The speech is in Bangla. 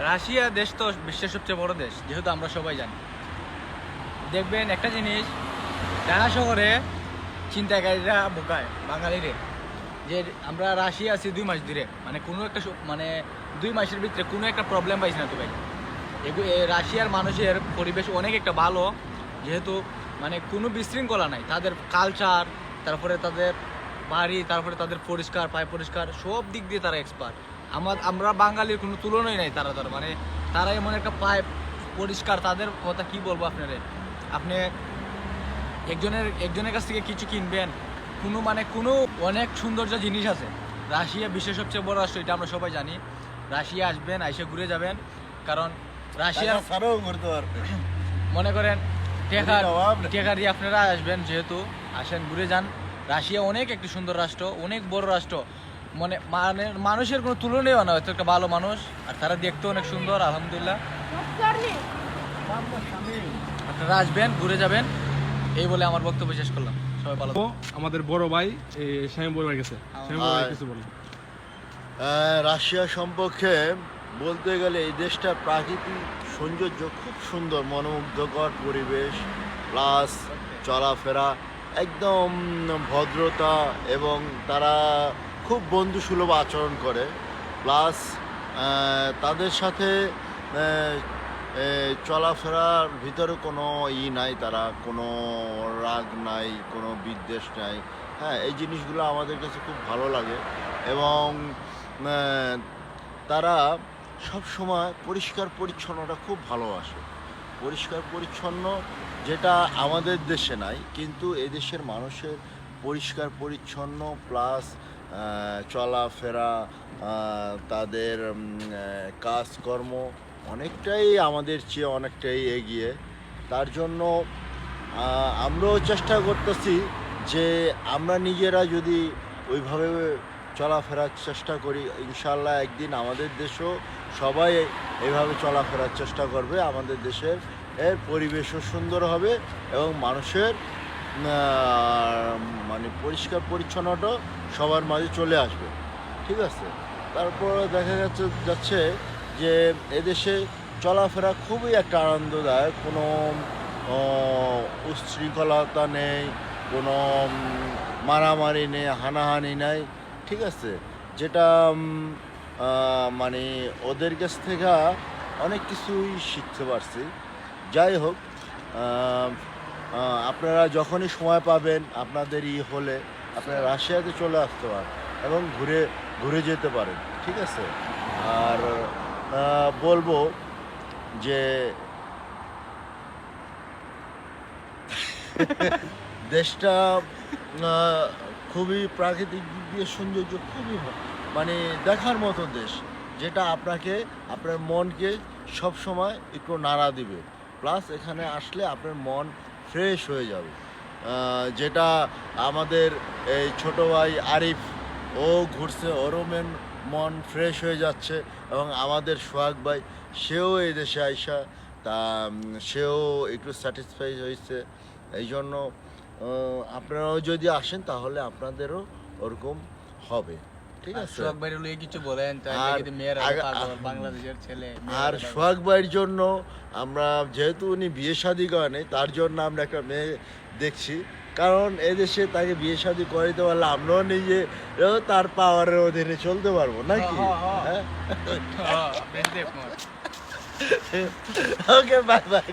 রাশিয়া দেশ তো বিশ্বের সবচেয়ে বড় দেশ, যেহেতু আমরা সবাই জানি। দেখবেন একটা জিনিস, ঢাকা শহরে ছিনতাইকারীরা বোকায় বাঙালিরে, যে আমরা রাশিয়া আছি 2 মাস ধরে, মানে কোনো একটা মানে 2 মাসের ভিতরে কোনো একটা প্রবলেম পাইছি না তো ভাই। রাশিয়ার মানুষের পরিবেশ অনেক একটা ভালো, যেহেতু মানে কোনো বিশৃঙ্খলা নাই, তাদের কালচার, তারপরে তাদের বাড়ি, তারপরে তাদের পরিষ্কার পায়, পরিষ্কার সব দিক দিয়ে তারা এক্সপার্ট। আমরা বাঙালির কোনো তুলনাই নাই তারা ধর, মানে তারা এমন একটা পায় পরিষ্কার, তাদের কথা কি বলবো আপনাদের। আপনি একজনের কাছ থেকে কিছু কিনবেন, কোনো অনেক সৌন্দর্য জিনিস আছে। রাশিয়া বিশ্বের সবচেয়ে বড় রাষ্ট্র, এটা আমরা সবাই জানি। রাশিয়া আসবেন, এসে ঘুরে যাবেন, কারণ রাশিয়ার মনে করেন টেকা দিয়ে আপনারা আসবেন, যেহেতু আসেন ঘুরে যান। রাশিয়া অনেক একটি সুন্দর রাষ্ট্র, অনেক বড় রাষ্ট্র, মানে মানুষের কোনো তুলনাই না, হয়তো একটা ভালো মানুষ, আর তারা দেখতে অনেক সুন্দর আলহামদুলিল্লাহ। আপনারা আসবেন, ঘুরে যাবেন, এই বলে আমার বক্তব্য শেষ করলাম। সবাই ভালো। আমাদের বড় ভাই শামীম বলে গেছে, শামীম ভাই কিছু বলেন। রাশিয়া সম্পর্কে বলতে গেলে এই দেশটার প্রাকৃতিক সৌন্দর্য খুব সুন্দর, মনোমুগ্ধকর পরিবেশ, প্লাস চলাফেরা একদম ভদ্রতা, এবং তারা খুব বন্ধুসুলভ আচরণ করে। প্লাস তাদের সাথে চলাফেরার ভিতরে কোনো নাই, তারা কোনো রাগ নাই, কোনো বিদ্বেষ নাই। হ্যাঁ, এই জিনিসগুলো আমাদের কাছে খুব ভালো লাগে। এবং তারা সব সময় পরিষ্কার পরিচ্ছন্নতা খুব ভালোবাসে। পরিষ্কার পরিচ্ছন্ন যেটা আমাদের দেশে নাই, কিন্তু এদেশের মানুষের পরিষ্কার পরিচ্ছন্ন প্লাস চলাফেরা, তাদের কাজকর্ম অনেকটাই আমাদের চেয়ে অনেকটাই এগিয়ে। তার জন্য আমরাও চেষ্টা করতেছি যে আমরা নিজেরা যদি ওইভাবে চলাফেরার চেষ্টা করি, ইনশাল্লাহ একদিন আমাদের দেশও সবাই এভাবে চলাফেরার চেষ্টা করবে। আমাদের দেশের পরিবেশও সুন্দর হবে এবং মানুষের মানে পরিষ্কার পরিচ্ছন্নতা সবার মাঝে চলে আসবে। ঠিক আছে, তারপর দেখা যাচ্ছে যে এদেশে চলাফেরা খুবই একটা আনন্দদায়ক, কোনো উচ্ছৃঙ্খলতা নেই, কোনো মারামারি নেই, হানাহানি নাই। ঠিক আছে, যেটা মানে ওদের কাছ থেকে অনেক কিছুই শিখতে পারছি। যাই হোক, আপনারা যখনই সময় পাবেন, আপনাদের হলে আপনারা রাশিয়াতে চলে আসতে পারেন এবং ঘুরে যেতে পারেন। ঠিক আছে, আর বলবো যে দেশটা খুবই প্রাকৃতিক দিক দিয়ে সৌন্দর্য, খুবই মানে দেখার মতো দেশ, যেটা আপনার মনকে সব সময় একটু নাড়া দিবে। প্লাস এখানে আসলে আপনার মন ফ্রেশ হয়ে যাবে। যেটা আমাদের এই ছোটো ভাই আরিফ, ও ঘুরছে, ওরও মন ফ্রেশ হয়ে যাচ্ছে, এবং আমাদের সোহাগ ভাই, সেও এই দেশে আইসা সেও একটু স্যাটিসফাই হয়েছে। এই জন্য আপনারাও যদি আসেন তাহলে আপনাদেরও ওরকম হবে। ঠিক আছে, সোহাগ ভাইয়ের লইয়ে কিছু বলেন, বাংলাদেশের ছেলে। আর সোহাগ ভাইয়ের জন্য আমরা, যেহেতু উনি বিয়ে শাদী করেনি, তার জন্য আমরা একটা মেয়ে দেখছি, কারণ এদেশে তাকে বিয়ে শাদী করাইতে পারলে আমরাও নিজে তার পাওয়ারের অধীনে চলতে পারবো নাকি? ওকে, বাই বাই।